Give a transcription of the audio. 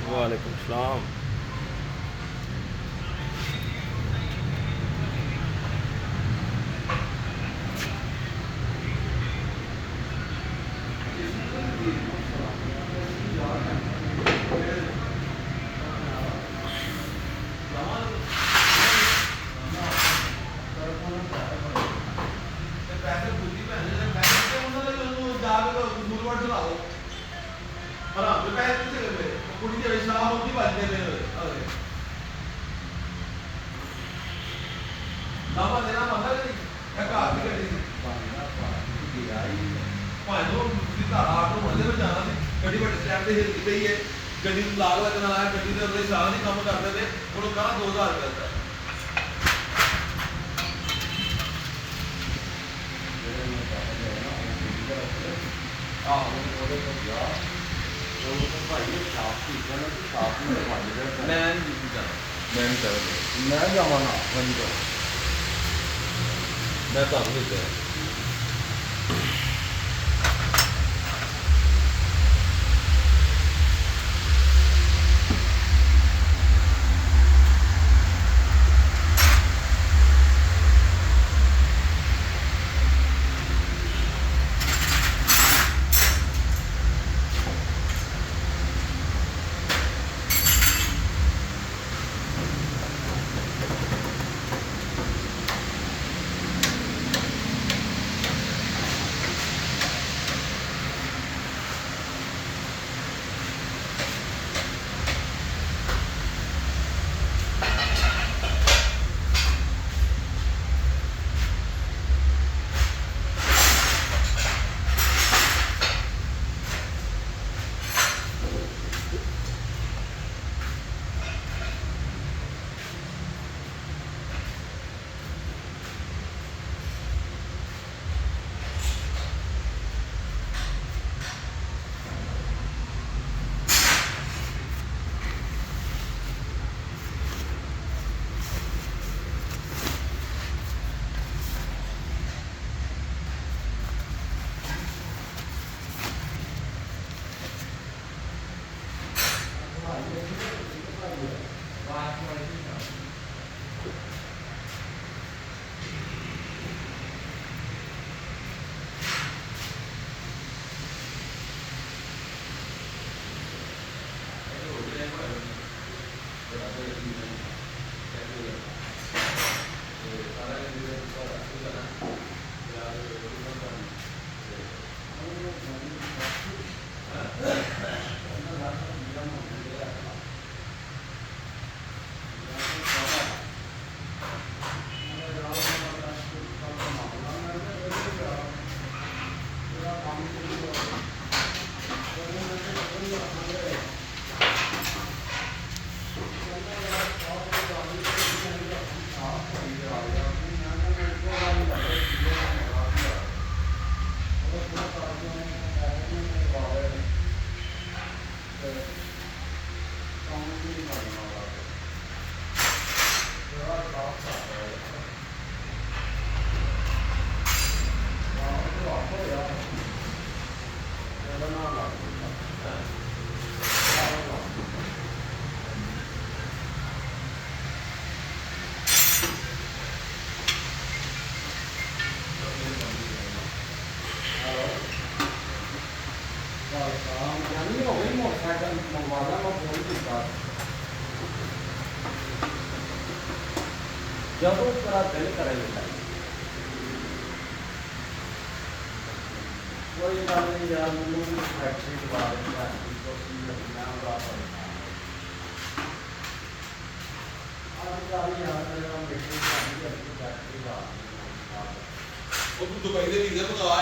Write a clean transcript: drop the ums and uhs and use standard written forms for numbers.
वालेकुम सलाम। ਗੱਡੀ ਨੂੰ ਲਾਗ ਲੱਗਣ ਵਾਲਾ ਗੱਡੀ ਦੇ ਅਗਲੇ ਸਾਲ ਨਹੀਂ ਕੰਮ ਕਰਦੇ ਨੇ ਉਹਨੂੰ ਕਹਾਂ 2000 ਮਿਲਦਾ ਆਹ ਉਹਦੇ ਕੋਲ ਗਿਆ ਉਹ ਭਾਈ ਸਾਫ ਹੀ ਕਰਨਾ ਤੇ ਸਾਫ ਹੀ ਕਰਵਾਉਂਦੇ ਮੈਂ ਨਹੀਂ ਜਾਣਾ ਮੈਂ ਜਾਵਾਂ ਨਾ ਵੰਜ ਮੈਂ ਤਾਂ ਨਹੀਂ ਗਿਆ ਮਾਦਾ ਮੈਂ ਫੋਨ ਕੀਤਾ ਜਦੋਂ ਤੇਰਾ ਦਿਲ ਕਰੇ ਕੋਈ ਗੱਲ ਨਹੀਂ ਯਾਰ ਮੈਨੂੰ ਫੈਕਟਰੀ ਦਵਾ ਦੇਣਾ ਤੁਸੀਂ ਲੱਗਣਾ ਬਰਾਬਰ ਅੱਜ ਕੱਲ੍ਹ ਯਾਰ ਮੇਰਾ ਮੀਟਿੰਗ ਕਰਨੀ ਹੈ ਫੈਕਟਰੀ ਦਾ ਉਹ ਤੂੰ ਦੁਬਈ ਦੇ ਵੀਜ਼ੇ ਮੰਗਵਾ